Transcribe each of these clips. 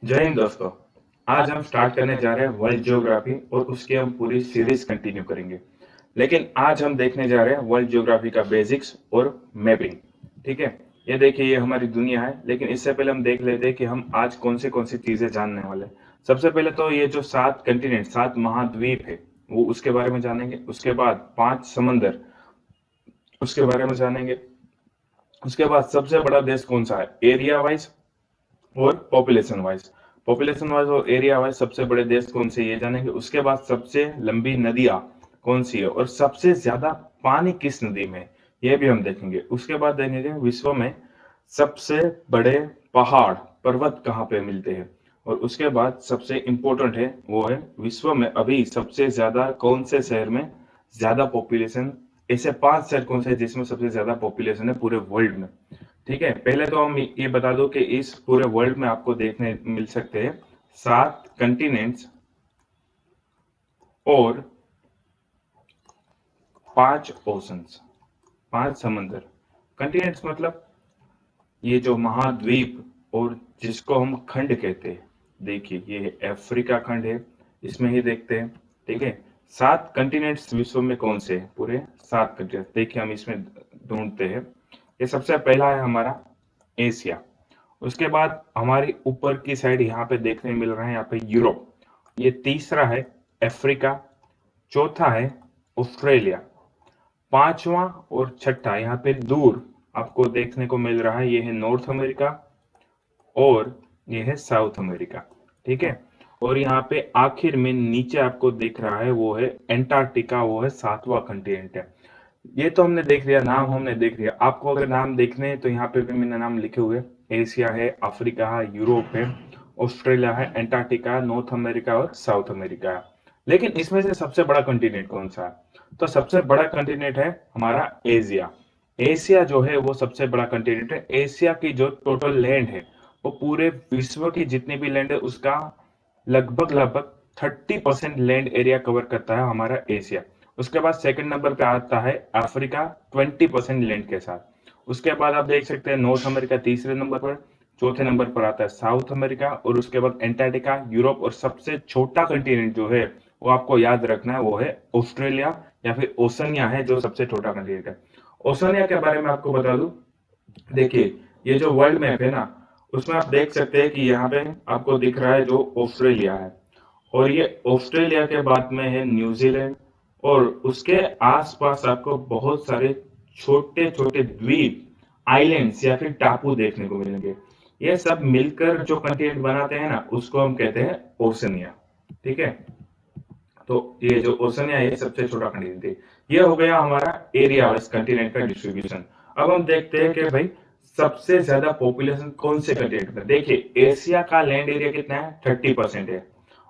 जय हिंद दोस्तों। आज हम स्टार्ट करने जा रहे हैं वर्ल्ड ज्योग्राफी और उसकी हम पूरी सीरीज कंटिन्यू करेंगे। लेकिन आज हम देखने जा रहे हैं वर्ल्ड ज्योग्राफी का बेसिक्स और मैपिंग। ठीक है, ये देखिए, ये हमारी दुनिया है। लेकिन इससे पहले हम देख लेते हैं कि हम आज कौन सी चीजें जानने वाले हैं। सबसे पहले तो ये जो 7 कंटिनेंट, 7 महाद्वीप है, वो उसके बारे में जानेंगे। उसके बाद 5 समंदर, उसके बारे में जानेंगे। उसके बाद सबसे बड़ा देश कौन सा है एरिया वाइज और पॉपुलेशन वाइज और एरिया वाइज सबसे बड़े देश कौन से, ये जानेंगे। उसके बाद सबसे लंबी नदियां कौन सी है और सबसे ज्यादा पानी किस नदी में है, ये भी हम देखेंगे। उसके बाद देखेंगे विश्व में सबसे बड़े पहाड़, पर्वत कहाँ पे मिलते हैं। और उसके बाद सबसे इंपॉर्टेंट है, वो है विश्व में अभी सबसे ज्यादा कौन से शहर में ज्यादा पॉपुलेशन। ऐसे 5 शहर कौन से हैं जिसमें सबसे ज्यादा पॉपुलेशन है पूरे वर्ल्ड में। ठीक है, पहले तो हम ये बता दो कि इस पूरे वर्ल्ड में आपको देखने मिल सकते हैं 7 कंटिनेंट्स और 5 ओशंस, 5 समंदर। कंटिनेंट्स मतलब ये जो महाद्वीप और जिसको हम खंड कहते हैं। देखिए, ये अफ्रीका खंड है, इसमें ही देखते हैं। ठीक है, 7 कंटिनेंट्स विश्व में कौन से हैं, पूरे 7 कंटिनेंट देखिए हम इसमें ढूंढते हैं। ये सबसे पहला है हमारा एशिया। उसके बाद हमारी ऊपर की साइड यहाँ पे देखने मिल रहा है, यहाँ पे यूरोप। ये तीसरा है अफ्रीका। चौथा है ऑस्ट्रेलिया। पांचवा और छठा यहाँ पे दूर आपको देखने को मिल रहा है, ये है नॉर्थ अमेरिका और ये है साउथ अमेरिका। ठीक है, और यहाँ पे आखिर में नीचे आपको दिख रहा है, वो है एंटार्क्टिका, वो है 7वां कंटिनेंट है। ये तो हमने देख लिया, नाम हमने देख लिया। आपको अगर नाम देखने हैं तो यहाँ पे भी मैंने नाम लिखे हुए। एशिया है, अफ्रीका है, यूरोप है, ऑस्ट्रेलिया है, एंटार्क्टिका, नॉर्थ अमेरिका और साउथ अमेरिका है। लेकिन इसमें से सबसे बड़ा कंटिनेंट कौन सा है, तो सबसे बड़ा कंटिनेंट है हमारा एशिया। एशिया जो है वो सबसे बड़ा कंटिनेंट है। एशिया की जो टोटल लैंड है, वो पूरे विश्व की जितनी भी लैंड है उसका लगभग लगभग 30% लैंड एरिया कवर करता है हमारा एशिया। उसके बाद सेकंड नंबर पे आता है अफ्रीका 20% लैंड के साथ। उसके बाद आप देख सकते हैं नॉर्थ अमेरिका तीसरे नंबर पर। चौथे नंबर पर आता है साउथ अमेरिका और उसके बाद एंटार्क्टिका, यूरोप और सबसे छोटा कंटिनेंट जो है वो आपको याद रखना है, वो है ऑस्ट्रेलिया या फिर ओसनिया है, जो सबसे छोटा कंटिनेंट है। ओसनिया के बारे में आपको बता दूं, देखिए, ये जो वर्ल्ड मैप है ना, उसमें आप देख सकते हैं कि यहाँ पे आपको दिख रहा है जो ऑस्ट्रेलिया है, और ये ऑस्ट्रेलिया के बाद में है न्यूजीलैंड। और उसके आसपास आपको बहुत सारे छोटे छोटे द्वीप, आइलैंड्स या फिर टापू देखने को मिलेंगे। ये सब मिलकर जो कंटिनेंट बनाते हैं ना, उसको हम कहते हैं ओशनिया। ठीक है, तो ये जो ओशनिया है ये सबसे छोटा कंटिनेंट है। ये हो गया हमारा एरिया वाइज कंटिनेंट का डिस्ट्रीब्यूशन। अब हम देखते हैं कि भाई सबसे ज्यादा पॉपुलेशन कौन से कंटिनेंट में। देखिए, एशिया का लैंड एरिया कितना है, 30% है।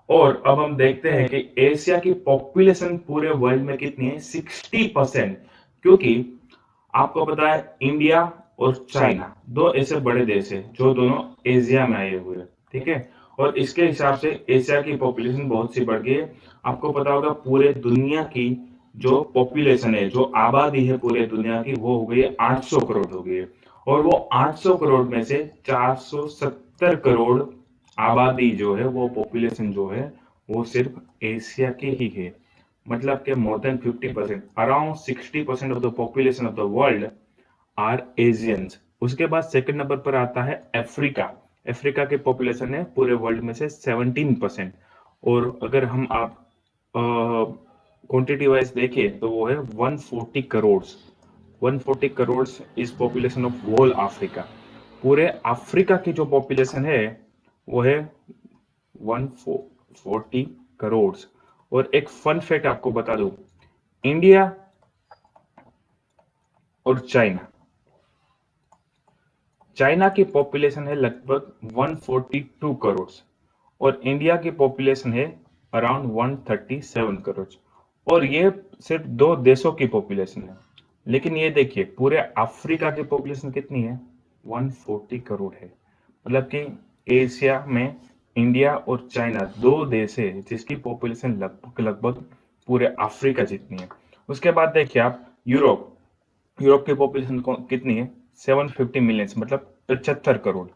और अब हम देखते हैं कि एशिया की पॉपुलेशन पूरे वर्ल्ड में कितनी है, 60%। क्योंकि आपको पता है इंडिया और चाइना दो ऐसे बड़े देश है जो दोनों एशिया में आए हुए हैं। ठीक है, और इसके हिसाब से एशिया की पॉपुलेशन बहुत सी बढ़ गई है। आपको पता होगा पूरे दुनिया की जो पॉपुलेशन है, जो आबादी है पूरे दुनिया की, वो हो गई है 800 करोड़ हो गई है। और वो 800 करोड़ में से 470 करोड़ आबादी जो है, वो पॉपुलेशन जो है, वो सिर्फ एशिया की ही है। मतलब कि more than 50%, around 60% of the population of the world are Asians. उसके बाद सेकंड नंबर पर आता है अफ्रीका। अफ्रीका की पॉपुलेशन है पूरे वर्ल्ड में से 17%। और अगर हम आप क्वांटिटी वाइज देखें तो वो है 140 crore. 140 crore is population of whole Africa. पूरे अफ्रीका की जो पॉपुलेशन है वो है 140 करोड़। और एक फन फैक्ट आपको बता दूं, इंडिया और चाइना, चाइना की पॉपुलेशन है लगभग 142 करोड़ और इंडिया की पॉपुलेशन है अराउंड 137 करोड़। और ये सिर्फ दो देशों की पॉपुलेशन है। लेकिन ये देखिए पूरे अफ्रीका की पॉपुलेशन कितनी है, 140 करोड़ है। मतलब कि एशिया में इंडिया और चाइना दो देश है जिसकी पॉपुलेशन लगभग लगभग पूरे अफ्रीका जितनी है। उसके बाद देखिए आप यूरोप। यूरोप की पॉपुलेशन कितनी है, 750 मिलियन, मतलब 75 करोड़।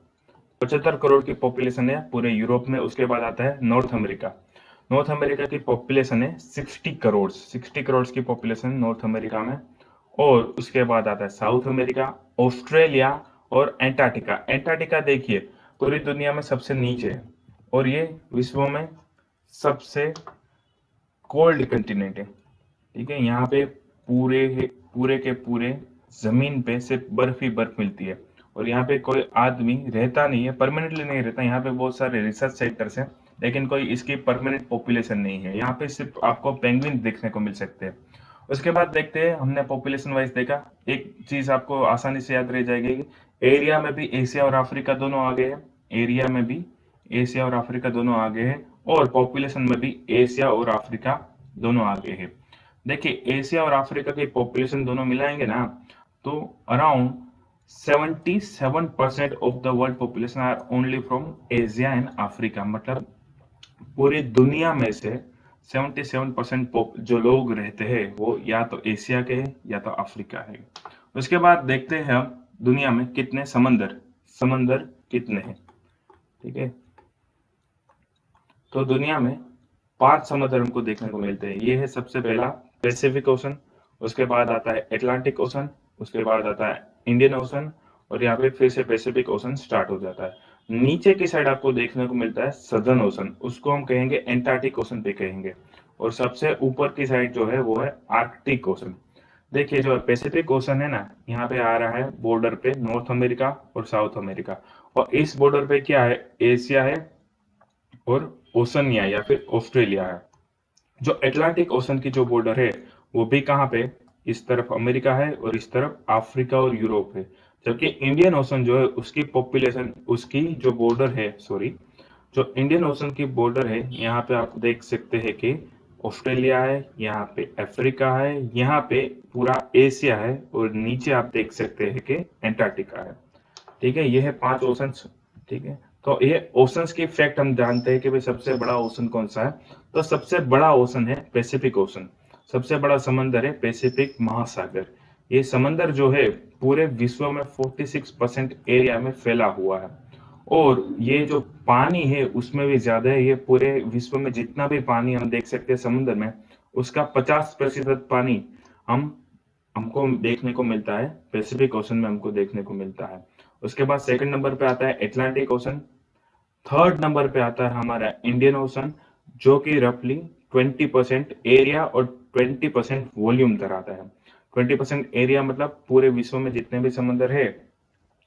75 करोड़ की पॉपुलेशन है पूरे यूरोप में। उसके बाद आता है नॉर्थ अमेरिका। नॉर्थ अमेरिका की पॉपुलेशन है 60 करोड़, 60 करोड़ की पॉपुलेशन नॉर्थ अमेरिका में। और उसके बाद आता है साउथ अमेरिका, ऑस्ट्रेलिया और एंटार्क्टिका। एंटार्क्टिका देखिए पूरी दुनिया में सबसे नीचे है और ये विश्व में सबसे कोल्ड कंटिनेंट है। ठीक है, यहाँ पे पूरे के पूरे जमीन पे सिर्फ बर्फ ही बर्फ मिलती है और यहाँ पे कोई आदमी रहता नहीं है, परमानेंटली नहीं रहता। यहाँ पे बहुत सारे रिसर्च सेंटर्स हैं लेकिन कोई इसकी परमानेंट पॉपुलेशन नहीं है। यहाँ पे सिर्फ आपको पेंगुइन देखने को मिल सकते हैं। उसके बाद देखते हैं, हमने पॉपुलेशन वाइज देखा। एक चीज आपको आसानी से याद रह जाएगी कि एरिया में भी एशिया और अफ्रीका दोनों आगे है। एरिया में भी एशिया और अफ्रीका दोनों आगे है और पॉपुलेशन में भी एशिया और अफ्रीका दोनों आगे है। देखिए एशिया और अफ्रीका की पॉपुलेशन दोनों मिलाएंगे ना तो around 77% of the world population are only from Asia and Africa. मतलब पूरी दुनिया में से 77% जो लोग रहते हैं वो या तो एशिया के हैं या तो अफ्रीका है। उसके बाद देखते हैं हम दुनिया में कितने समंदर समंदर कितने हैं। ठीक है, तो दुनिया में 5 समुद्र हमको देखने को मिलते हैं। ये है सबसे पहला पैसिफिक ओशन, उसके बाद आता है अटलांटिक ओशन, उसके बाद आता है इंडियन ओशन और यहाँ पे फिर से पैसिफिक ओशन स्टार्ट हो जाता है। नीचे की साइड आपको देखने को मिलता है सदर्न ओशन, उसको हम कहेंगे एंटार्क्टिक ओशन भी कहेंगे। और सबसे ऊपर की साइड जो है वो है आर्कटिक ओशन। देखिए जो पैसिफिक ओशन है ना, यहाँ पे आ रहा है बॉर्डर पे नॉर्थ अमेरिका और साउथ अमेरिका, और इस बॉर्डर पे क्या है, एशिया है और ओशनिया या फिर ऑस्ट्रेलिया है। जो अटलांटिक ओशन की जो बॉर्डर है वो भी कहाँ पे, इस तरफ अमेरिका है और इस तरफ अफ्रीका और यूरोप है। जबकि इंडियन ओशन जो है उसकी पॉपुलेशन, उसकी जो बॉर्डर है, सॉरी, जो इंडियन ओशन की बॉर्डर है, यहाँ पे आप देख सकते हैं कि ऑस्ट्रेलिया है, यहाँ पे अफ्रीका है, यहाँ पे पूरा एशिया है और नीचे आप देख सकते हैं कि एंटार्क्टिका है। ठीक है, ये है 5 ओशंस। ठीक है, तो ये ओशंस की फैक्ट हम जानते हैं कि भाई सबसे बड़ा ओशन कौन सा है। तो सबसे बड़ा ओशन है पैसिफिक ओशन। सबसे बड़ा समंदर है पैसिफिक महासागर। ये समंदर जो है पूरे विश्व में 46% एरिया में फैला हुआ है और ये जो पानी है उसमें भी ज्यादा है। ये पूरे विश्व में जितना भी पानी हम देख सकते हैं समुद्र में, उसका 50% पानी हम हमको देखने को मिलता है पैसिफिक ओशन में, हमको देखने को मिलता है। उसके बाद सेकंड नंबर पे आता है अटलांटिक ओशन। थर्ड नंबर पे आता है हमारा इंडियन ओशन, जो कि रफली 20% एरिया और 20% वॉल्यूम धराता है। 20% एरिया मतलब पूरे विश्व में जितने भी समुद्र है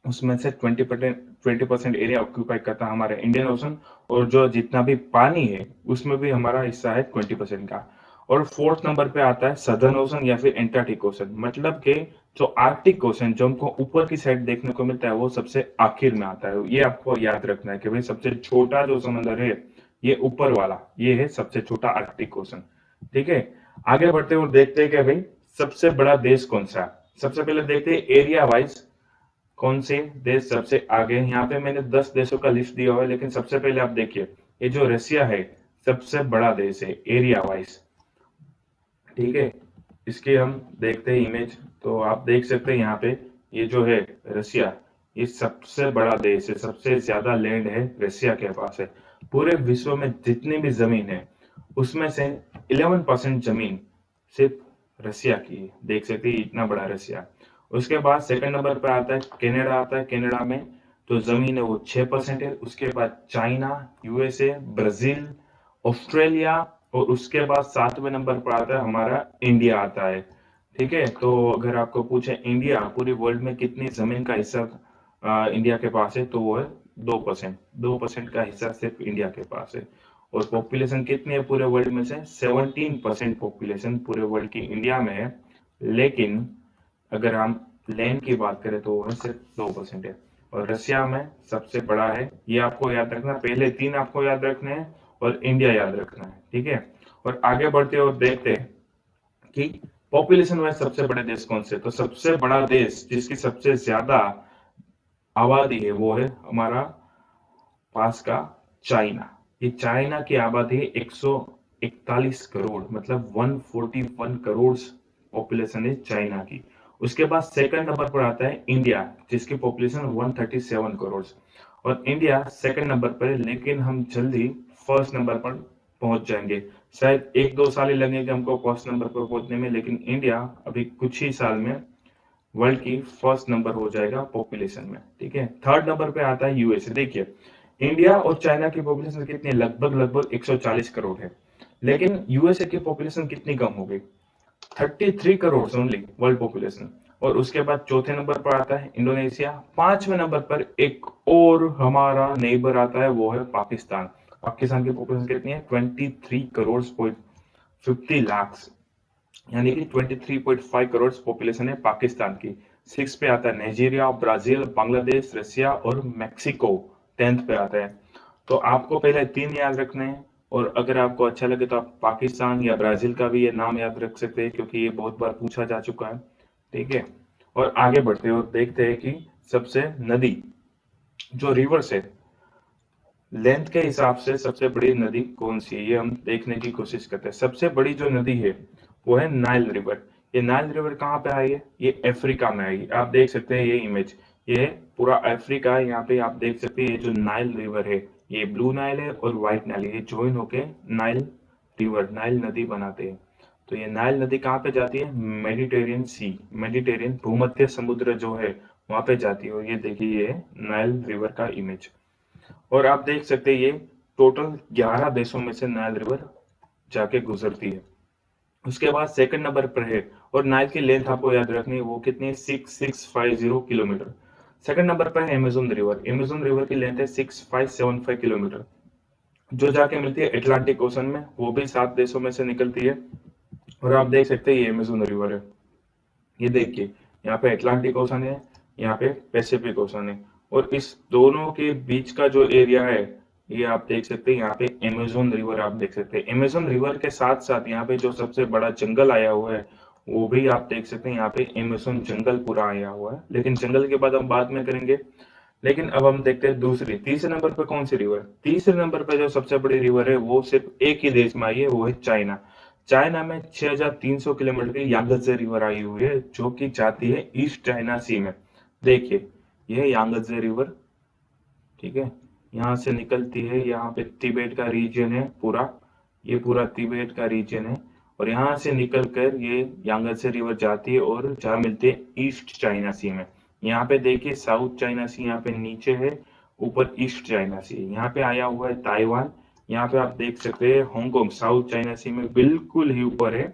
उसमें से 20% एरिया ऑक्यूपाई करता है हमारा इंडियन ओशन, और जो जितना भी पानी है उसमें भी हमारा हिस्सा है 20% का। और फोर्थ नंबर पे आता है सदर्न ओशन या फिर एंटार्क्टिक ओशन। मतलब कि जो आर्कटिक ओशन जो हमको ऊपर की साइड देखने को मिलता है वो सबसे आखिर में आता है। ये आपको याद रखना है कि भाई सबसे छोटा जो समंदर है ये ऊपर वाला, ये है सबसे छोटा आर्कटिक ओशन। ठीक है, आगे बढ़ते और देखते हैं कि भाई सबसे बड़ा देश कौन सा है। सबसे पहले देखते हैं एरिया वाइज कौन से देश सबसे आगे हैं। यहाँ पे मैंने 10 देशों का लिस्ट दिया हुआ है, लेकिन सबसे पहले आप देखिए ये जो रशिया है सबसे बड़ा देश है एरिया वाइज। ठीक है, इसके हम देखते हैं इमेज, तो आप देख सकते हैं यहाँ पे ये जो है रशिया, ये सबसे बड़ा देश है, सबसे ज्यादा लैंड है रशिया के पास है। पूरे विश्व में जितनी भी जमीन है उसमें से 11% जमीन सिर्फ रशिया की है। देख सकते हैं इतना बड़ा रशिया। उसके बाद सेकंड नंबर पर आता है कनाडा। आता है कनाडा में जो जमीन है वो 6% है। उसके बाद चाइना, यूएसए, ब्राजील, ऑस्ट्रेलिया और उसके बाद 7वें नंबर पर आता है हमारा इंडिया आता है। ठीक है, तो अगर आपको पूछे इंडिया पूरी वर्ल्ड में कितनी जमीन का हिस्सा इंडिया के पास है, तो वो है 2%। 2% का हिस्सा सिर्फ इंडिया के पास है। और पॉपुलेशन कितनी है पूरे वर्ल्ड में से, 17% पॉपुलेशन पूरे वर्ल्ड की इंडिया में है। लेकिन अगर हम लैंड की बात करें तो वो सिर्फ 2% है। और रशिया में सबसे बड़ा है, ये आपको याद रखना, पहले 3 आपको याद रखने हैं और इंडिया याद रखना है। ठीक है, और आगे बढ़ते और देखते हैं कि पॉपुलेशन वाइज सबसे बड़े देश कौन से। तो सबसे बड़ा देश जिसकी सबसे ज्यादा आबादी है वो है हमारा पास का चाइना। ये चाइना की आबादी है 141 करोड़, मतलब 141 करोड़ पॉपुलेशन है चाइना की। उसके बाद सेकंड नंबर पर आता है इंडिया जिसकी पॉपुलेशन 137 करोड़। और इंडिया सेकंड नंबर पर है, लेकिन हम जल्दी फर्स्ट नंबर पर पहुंच जाएंगे। शायद 1-2 साल ही लगेंगे हमको फर्स्ट नंबर पर पहुंचने में, लेकिन इंडिया अभी कुछ ही साल में वर्ल्ड की फर्स्ट नंबर हो जाएगा पॉपुलेशन में। ठीक है, थर्ड नंबर पे आता है यूएसए। देखिए, इंडिया और चाइना की पॉपुलेशन कितनी है? लगभग लगभग 140 करोड़ है, लेकिन यूएसए की पॉपुलेशन कितनी कम हो गई? 33 करोड़ ओनली वर्ल्ड पॉपुलेशन। और उसके बाद चौथे नंबर पर आता है इंडोनेशिया। पांचवें नंबर पर एक और हमारा नेबर आता है, वो है पाकिस्तान। पाकिस्तान की पॉपुलेशन कितनी है? 23 करोड़ 50 लाख, यानी कि 23.5 करोड़ पॉपुलेशन है पाकिस्तान की। 6 पे आता है नाइजीरिया, ब्राजील, बांग्लादेश, रशिया और मैक्सिको 10th पे आता है। तो आपको पहले 3 याद रखने हैं, और अगर आपको अच्छा लगे तो आप पाकिस्तान या ब्राजील का भी ये नाम याद रख सकते हैं, क्योंकि ये बहुत बार पूछा जा चुका है। ठीक है, और आगे बढ़ते हैं और देखते हैं कि सबसे नदी, जो रिवर्स है, लेंथ के हिसाब से सबसे बड़ी नदी कौन सी है, ये हम देखने की कोशिश करते हैं। सबसे बड़ी जो नदी है वो है नाइल रिवर। ये नाइल रिवर कहाँ पे आई है? ये अफ्रीका में आई है। आप देख सकते हैं ये इमेज, ये पूरा अफ्रीका है। यहाँ पे आप देख सकते हैं ये जो नाइल रिवर है, ये ब्लू नाइल है और व्हाइट नाइल है, ये ज्वाइन होके नाइल रिवर, नाइल नदी बनाते हैं। तो ये नाइल नदी कहाँ पे जाती है? मेडिटेरियन सी, मेडिटेरियन भूमध्य समुद्र जो है वहां पे जाती है। और ये देखिए ये नाइल रिवर का इमेज। और आप देख सकते हैं ये टोटल 11 देशों में से नाइल रिवर जाके गुजरती है। उसके बाद सेकंड नंबर पर है, और नाइल की लेंथ आपको याद रखनी है, वो कितनी है? 6650 किलोमीटर। सेकंड नंबर पर है अमेजन रिवर। अमेजन रिवर की लेंथ है 6575 किलोमीटर, जो जाके मिलती है अटलांटिक ओशन में, वो भी 7 देशों में से निकलती है। और आप देख सकते हैं ये अमेजन रिवर है, ये देखिए यहाँ पे अटलांटिक ओशन है, यहाँ पे पैसिफिक ओशन है, और इस दोनों के बीच का जो एरिया है ये आप देख सकते हैं। यहाँ पे अमेजोन रिवर आप देख सकते हैं। अमेजोन रिवर के साथ साथ यहाँ पे जो सबसे बड़ा जंगल आया हुआ है वो भी आप देख सकते हैं। यहाँ पे अमेजोन जंगल पूरा आया हुआ है, लेकिन जंगल के बाद हम बाद में करेंगे। लेकिन अब हम देखते हैं दूसरी, तीसरे नंबर पे कौन सी रिवर? तीसरे नंबर पे जो सबसे बड़ी रिवर है वो सिर्फ एक ही देश में आई है, वो है चाइना। चाइना में 6300 किलोमीटर की यांगत्जे रिवर आई हुई है, जो कि जाती है ईस्ट चाइना सी में। देखिए यह यांगत्जे रिवर, ठीक है, यहाँ से निकलती है, यहाँ पे तिब्बत का रीजन है पूरा, ये पूरा तिब्बत का रीजन है। और यहाँ से निकल कर ये यांगत्जे रिवर जाती है और जहाँ मिलती है ईस्ट चाइना सी में। यहाँ पे देखिए साउथ चाइना सी यहाँ पे नीचे है, ऊपर ईस्ट चाइना सी है। यहाँ पे आया हुआ है ताइवान। यहाँ पे आप देख सकते हैं हांगकांग साउथ चाइना सी में बिल्कुल ही ऊपर है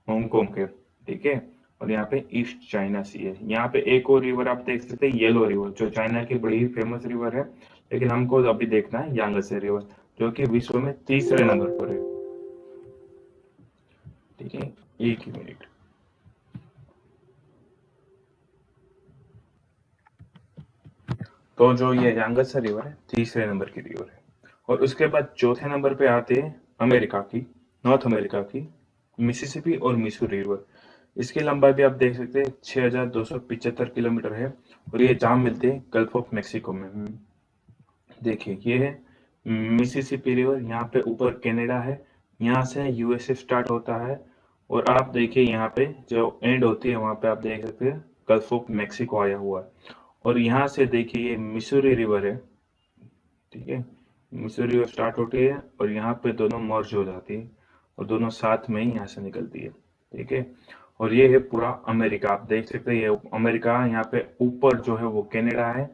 हांगकांग के। ठीक है, और यहाँ पे ईस्ट चाइना सी है। यहाँ पे एक और रिवर आप देख सकते हैं येलो रिवर, जो चाइना की बड़ी ही फेमस रिवर है, लेकिन हमको अभी देखना है यांगत्जे रिवर, जो कि विश्व में तीसरे नंबर पर है। ठीक है, एक ही मिनट। तो जो ये यांगत्जे रिवर है तीसरे नंबर की रिवर है। और उसके बाद चौथे नंबर पे आते हैं अमेरिका की, नॉर्थ अमेरिका की मिसिसिपी और मिसूरी रिवर। इसकी लंबाई भी आप देख सकते हैं 6275 किलोमीटर है, और ये जहाँ मिलते हैं गल्फ ऑफ मेक्सिको में। देखिए ये है मिसिसिपी रिवर, यहाँ पे ऊपर कनाडा है, यहाँ से यूएसए स्टार्ट होता है, और आप देखिए यहाँ पे जो एंड होती है वहां पे आप देख सकते हैं गल्फ ऑफ मेक्सिको आया हुआ है। और यहाँ से देखिए ये मिसूरी रिवर है। ठीक है, मिसूरी रिवर स्टार्ट होती है और यहाँ पे दोनों मर्ज हो जाती है, और दोनों साथ में ही यहाँ से निकलती है। ठीक है, और ये है पूरा अमेरिका, आप देख सकते हैं ये अमेरिका, यहाँ पे ऊपर जो है वो कनाडा है।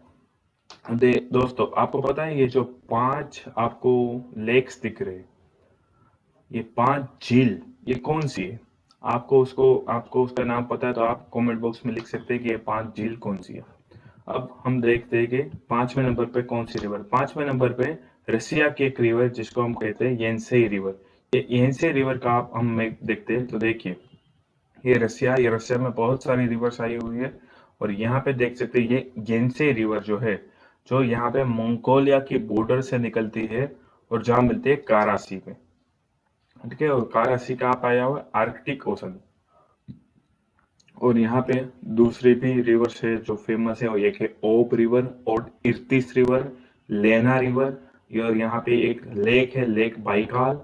दोस्तों आपको पता है ये जो 5 आपको लेक्स दिख रहे हैं, ये 5 झील, ये कौन सी है? आपको उसका नाम पता है तो आप कमेंट बॉक्स में लिख सकते हैं कि ये 5 झील कौन सी है। अब हम देखते हैं कि 5वें नंबर पे कौन सी रिवर? 5वें नंबर पे रसिया की एक रिवर जिसको हम कहते हैं येंसेई रिवर। ये येंसेई रिवर का आप हम देखते हैं तो देखिए ये रसिया में बहुत सारी रिवर्स आई हुई है। और यहाँ पे देख सकते हैं ये येंसेई रिवर जो है, जो यहाँ पे मंगोलिया की बॉर्डर से निकलती है और जहाँ मिलती है कारासी में। ठीक है, और कारासी कहाँ पाया हुआ है? Arctic ocean. और यहाँ पे दूसरी भी रिवर्स है जो फेमस है, और एक है ओब रिवर और इर्तिस रिवर, लेना रिवर, और यहाँ पे एक लेक है, लेक बाइकाल।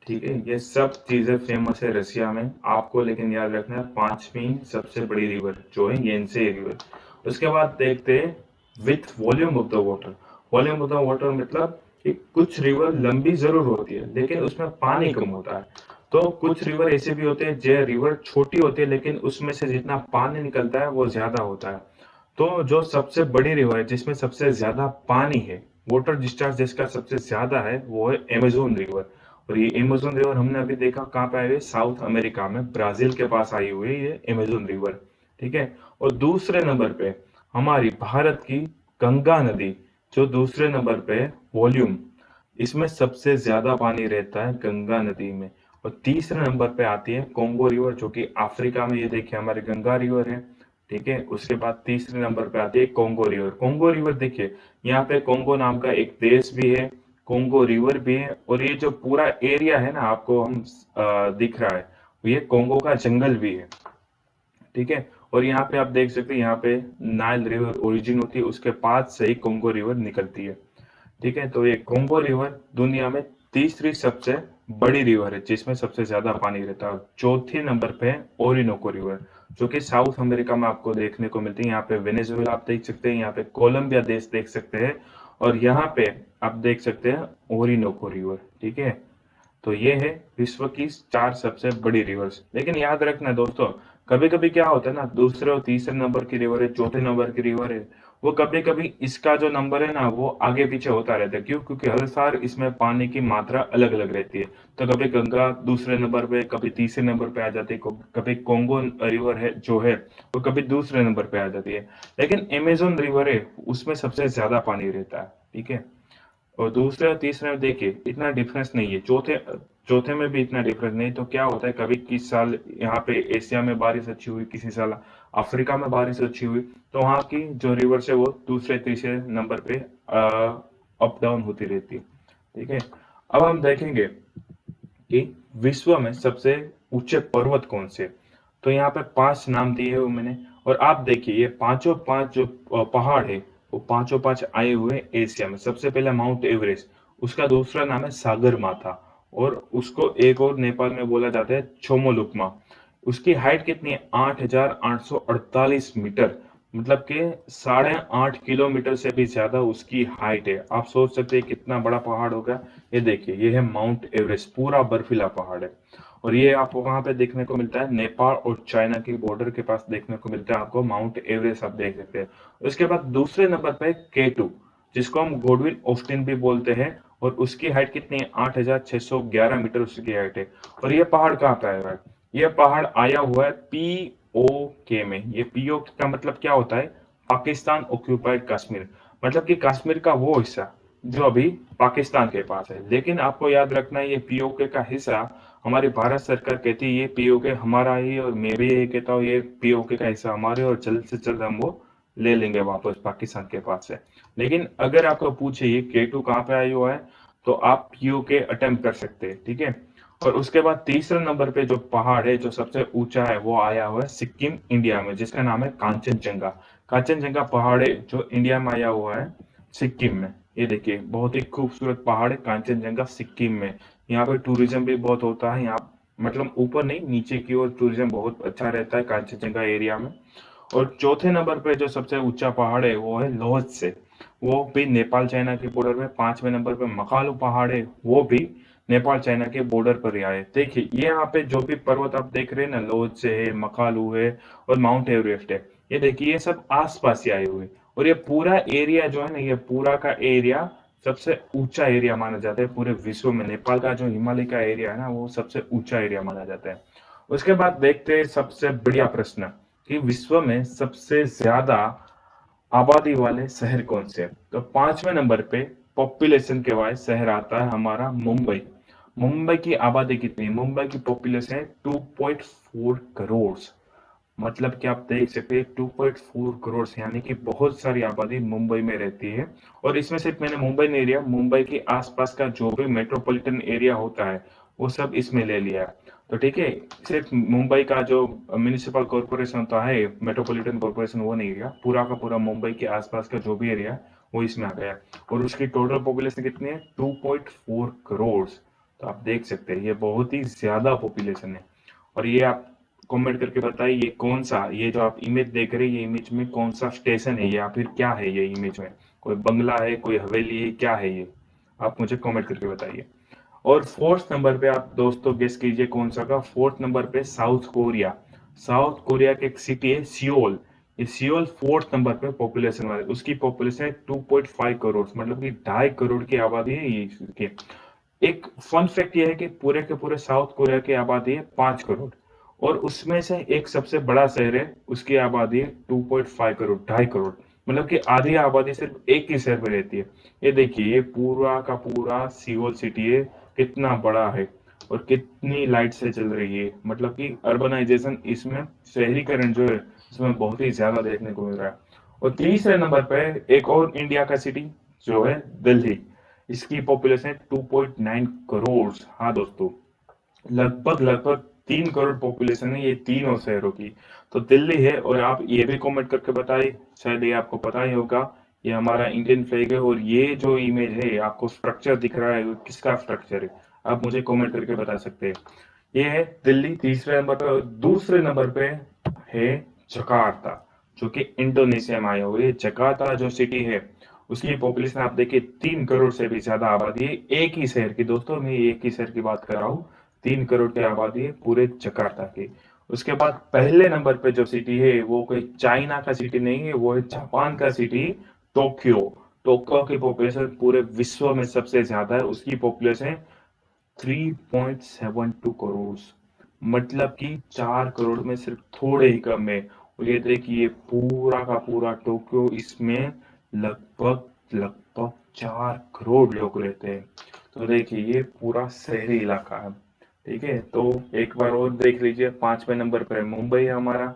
ठीक है, ये सब चीजें फेमस है रसिया में आपको, लेकिन याद रखना है 5वीं सबसे बड़ी रिवर जो है येंसे रिवर। उसके बाद देखते हैं with volume of the water. Volume of the water मतलब कि कुछ रिवर लंबी जरूर होती है लेकिन उसमें पानी कम होता है। तो कुछ रिवर ऐसे भी होते हैं जो रिवर छोटी होती है लेकिन उसमें से जितना पानी निकलता है वो ज्यादा होता है। तो जो सबसे बड़ी रिवर है जिसमें सबसे ज्यादा पानी है, वाटर डिस्चार्ज जिसका सबसे ज्यादा है, वो है अमेजोन रिवर। और ये अमेजोन रिवर हमने अभी देखा कहाँ पे आई हुई है, साउथ अमेरिका में ब्राजील के पास आई हुई है ये अमेजोन रिवर। ठीक है। और दूसरे नंबर पे हमारी भारत की गंगा नदी, जो दूसरे नंबर पे वॉल्यूम, इसमें सबसे ज्यादा पानी रहता है गंगा नदी में। और तीसरे नंबर पे आती है कोंगो रिवर, जो कि अफ्रीका में, ये देखिए हमारी गंगा रिवर है। ठीक है। उसके बाद तीसरे नंबर पे आती है कोंगो रिवर। कोंगो रिवर देखिए, यहाँ पे कोंगो नाम का एक देश भी है, कोंगो रिवर भी है, और ये जो पूरा एरिया है ना आपको हम दिख रहा है, ये कोंगो का जंगल भी है। ठीक है। और यहाँ पे आप देख सकते हैं, यहाँ पे नाइल रिवर ओरिजिन होती है, उसके पास से ही कोंगो रिवर निकलती है। ठीक है। तो ये कोंगो रिवर दुनिया में तीसरी सबसे बड़ी रिवर है जिसमें सबसे ज्यादा पानी रहता है। और चौथे नंबर पे है ओरिनोको रिवर, जो कि साउथ अमेरिका में आपको देखने को मिलती है। यहाँ पे वेनेजुएला आप देख सकते हैं, यहाँ पे कोलंबिया देश देख सकते हैं, और यहाँ पे आप देख सकते हैं ओरिनोको रिवर। ठीक है। तो ये है विश्व की 4 सबसे बड़ी रिवर्स। लेकिन याद रखना दोस्तों, कभी कभी क्या होता है ना, दूसरे और तीसरे नंबर की रिवर है, चौथे नंबर की रिवर है, वो कभी कभी इसका जो नंबर है ना वो आगे पीछे होता रहता है। क्यों? क्योंकि हर साल इसमें पानी की मात्रा अलग अलग रहती है। तो कभी गंगा दूसरे नंबर पे, कभी तीसरे नंबर पे आ जाती है, कभी कोंगो रिवर है जो है वो कभी दूसरे नंबर पे आ जाती है। लेकिन अमेजोन रिवर है, उसमें सबसे ज्यादा पानी रहता है। ठीक है। और दूसरे और तीसरे में देखिए इतना डिफरेंस नहीं है, चौथे चौथे में भी इतना डिफरेंस नहीं। तो क्या होता है, कभी किस साल यहाँ पे एशिया में बारिश अच्छी हुई, किसी साल अफ्रीका में बारिश अच्छी हुई, तो वहाँ की जो रिवर्स है वो दूसरे तीसरे नंबर पे अप डाउन होती रहती है। ठीक है। अब हम देखेंगे कि विश्व में सबसे ऊंचे पर्वत कौन से। तो यहाँ पे 5 नाम दिए हुए मैंने, और आप देखिए ये पांचों पांच जो पहाड़ है, वो पांचों पांच आए हुए एशिया में। सबसे पहला माउंट एवरेस्ट, उसका दूसरा नाम है सागर माथा, और उसको एक और नेपाल में बोला जाता है छोमोलुकमा। उसकी हाइट कितनी है? 8,848 मीटर, मतलब कि 8.5 किलोमीटर से भी ज्यादा उसकी हाइट है। आप सोच सकते हैं कितना बड़ा पहाड़ होगा। ये देखिए, ये है माउंट एवरेस्ट, पूरा बर्फीला पहाड़ है। और ये आपको वहां पे देखने को मिलता है, नेपाल और चाइना की बॉर्डर के पास देखने को मिलता है आपको माउंट एवरेस्ट, आप देख सकते हैं। उसके बाद दूसरे नंबर पे केटू, जिसको हम गोडविन ऑस्टिन भी बोलते हैं, और उसकी हाइट कितनी है? 8,611 मीटर उसकी हाइट है। और ये पहाड़ कहाँ पे आया हुआ है? ये पहाड़ आया हुआ है पीओके में। ये पीओके का मतलब क्या होता है? पाकिस्तान ऑक्यूपाइड कश्मीर, मतलब कि कश्मीर का वो हिस्सा जो अभी पाकिस्तान के पास है। लेकिन आपको याद रखना है, ये पीओके का हिस्सा हमारी भारत सरकार कहती है ये पीओके हमारा ही है, और मैं भी यही कहता हूँ ये पीओके का हिस्सा हमारे, और जल्द से जल्द हम वो ले लेंगे वापस पाकिस्तान के पास से। लेकिन अगर आपको पूछे ये केटू कहाँ पे आया हुआ है, तो आप पीओके अटेम्प्ट कर सकते हैं। ठीक है। और उसके बाद तीसरे नंबर पे जो पहाड़ है जो सबसे ऊंचा है, वो आया हुआ है सिक्किम इंडिया में, जिसका नाम है कांचनजंगा। कांचनजंगा पहाड़ है जो इंडिया में आया हुआ है, सिक्किम में। ये देखिए बहुत ही खूबसूरत पहाड़ है कांचनजंगा, सिक्किम में। यहाँ पे टूरिज्म भी बहुत होता है, यहाँ मतलब ऊपर नहीं नीचे की ओर टूरिज्म बहुत अच्छा रहता है कांचनजंगा एरिया में। और चौथे नंबर पे जो सबसे ऊंचा पहाड़ है वो है लोहत्से, वो भी नेपाल चाइना के बॉर्डर में। पांचवें नंबर पे मकालू पहाड़ है, वो भी नेपाल चाइना के बॉर्डर पर ही आए। देखिए ये यहाँ पे जो भी पर्वत आप देख रहे हैं ना, लोहत्से है, मकालू है, और माउंट एवरेस्ट है, ये देखिए ये सब आसपास ही आए हुए। और ये पूरा एरिया जो है ना, ये पूरा का एरिया सबसे ऊंचा एरिया माना जाता है पूरे विश्व में। नेपाल का जो हिमालय का एरिया है ना, वो सबसे ऊंचा एरिया माना जाता है। उसके बाद देखते हैं सबसे बढ़िया प्रश्न, कि विश्व में सबसे ज्यादा आबादी वाले शहर कौन से हैं? तो 5वें नंबर पे पॉपुलेशन के वाइज शहर आता है हमारा मुंबई। मुंबई की आबादी कितनी है? मुंबई की पॉपुलेशन है 2.4 करोड़, मतलब कि आप देख सकते हैं 2.4 करोड़, यानी कि बहुत सारी आबादी मुंबई में रहती है। और इसमें सिर्फ मैंने मुंबई नहीं लिया, मुंबई के आसपास का जो भी मेट्रोपॉलिटन एरिया होता है वो सब इसमें ले लिया है। तो ठीक है, सिर्फ मुंबई का जो म्यूनिसिपल कॉर्पोरेशन होता है, मेट्रोपॉलिटन कॉर्पोरेशन, वो नहीं लिया, पूरा का पूरा मुंबई के आसपास का जो भी एरिया है वो इसमें आ गया। और उसकी टोटल पॉपुलेशन कितनी है? 2.4 करोड़। तो आप देख सकते हैं ये बहुत ही ज्यादा पॉपुलेशन है। और ये आप कमेंट करके बताइए ये कौन सा, ये जो आप इमेज देख रहे हैं, ये इमेज में कौन सा स्टेशन है या फिर क्या है ये इमेज में? कोई बंगला है, कोई हवेली है, क्या है ये? आप मुझे कमेंट करके बताइए। और फोर्थ नंबर पे आप दोस्तों गेस कीजिए कौन सा का? फोर्थ नंबर पे साउथ कोरिया। साउथ कोरिया की एक सिटी है सियोल। ये सियोल फोर्थ नंबर पे पॉपुलेशन वाले, उसकी पॉपुलेशन है 2.5 करोड़, मतलब कि 2.5 करोड़ की आबादी है ये इसकी। एक फन फैक्ट ये है कि पूरे के पूरे साउथ कोरिया की आबादी है 5 करोड़, और उसमें से एक सबसे बड़ा शहर है, उसकी आबादी है 2.5 करोड़, 2.5 करोड़, मतलब कि आधी आबादी सिर्फ एक ही शहर में रहती है। ये देखिए, ये पूरा का पूरा सियोल सिटी है, कितना बड़ा है और कितनी लाइट से चल रही है, मतलब कि अर्बनाइजेशन इसमें, शहरीकरण जो है इसमें बहुत ही ज्यादा देखने को मिल रहा है। और तीसरे नंबर पे एक और इंडिया का सिटी जो है दिल्ली। इसकी पॉपुलेशन 2.9 करोड़। हाँ दोस्तों, लगभग लगभग 3 करोड़ पॉपुलेशन है ये तीनों शहरों की। तो दिल्ली है। और आप ये भी कमेंट करके बताइए, शायद ये आपको पता ही होगा, ये हमारा इंडियन फ्लैग है। और ये जो इमेज है, आपको स्ट्रक्चर दिख रहा है, वो किसका स्ट्रक्चर है? आप मुझे कमेंट करके बता सकते हैं। ये है दिल्ली तीसरे नंबर पे। और दूसरे नंबर पे है जकार्ता, जो कि इंडोनेशिया में आया हुआ है। जकार्ता जो सिटी है, उसकी पॉपुलेशन आप देखिए 3 करोड़ से भी ज्यादा आबादी है एक ही शहर की। दोस्तों मैं एक ही शहर की बात कर रहा हूँ, 3 करोड़ की आबादी है पूरे जकार्ता की। उसके बाद पहले नंबर पे जो सिटी है वो कोई चाइना का सिटी नहीं है, वो है जापान का सिटी टोक्यो। टोक्यो की पॉपुलेशन पूरे विश्व में सबसे ज्यादा है, उसकी पॉपुलेशन 3.72 करोड़, मतलब कि 4 करोड़ में सिर्फ थोड़े ही कम है। और ये देखिए पूरा का पूरा टोक्यो, इसमें लगभग लगभग 4 करोड़ लोग रहते हैं। तो देखिए ये पूरा शहरी इलाका है। ठीक है, तो एक बार और देख लीजिए, 5वें नंबर पर मुंबई है हमारा,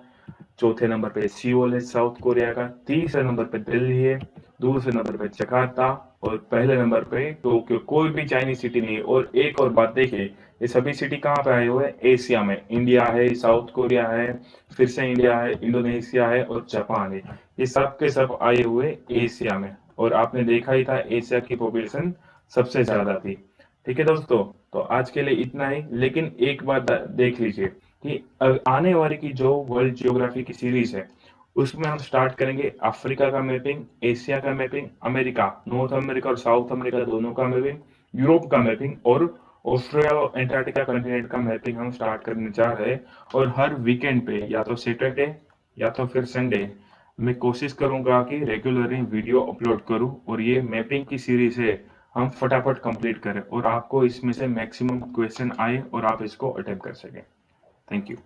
चौथे नंबर पे सियोल है साउथ कोरिया का, तीसरे नंबर पे दिल्ली है, दूसरे नंबर पे जकार्ता, और पहले नंबर पे टोक्यो। कोई भी चाइनीज सिटी नहीं है। और एक और बात देखिए, ये सभी सिटी कहाँ पे आए हुए हैं? एशिया में। इंडिया है, साउथ कोरिया है, फिर से इंडिया है, इंडोनेशिया है और जापान है। ये सब के सब आए हुए एशिया में। और आपने देखा ही था एशिया की पॉपुलेशन सबसे ज्यादा थी। ठीक है दोस्तों, तो आज के लिए इतना ही। लेकिन एक बात देख लीजिए कि आने वाली की जो वर्ल्ड जियोग्राफी की सीरीज है, उसमें हम स्टार्ट करेंगे अफ्रीका का मैपिंग, एशिया का मैपिंग, अमेरिका, नॉर्थ अमेरिका और साउथ अमेरिका दोनों का मैपिंग, यूरोप का मैपिंग, और ऑस्ट्रेलिया और एंटार्क्टिका कंटिनेंट का मैपिंग हम स्टार्ट करने जा रहे हैं। और हर वीकेंड पे, या तो सैटरडे या तो फिर संडे, मैं कोशिश करूंगा कि रेगुलरली वीडियो अपलोड करूं, और ये मैपिंग की सीरीज है, हम फटाफट कंप्लीट करें और आपको इसमें से मैक्सिमम क्वेश्चन आए और आप इसको अटेम्प्ट कर सकें। Thank you.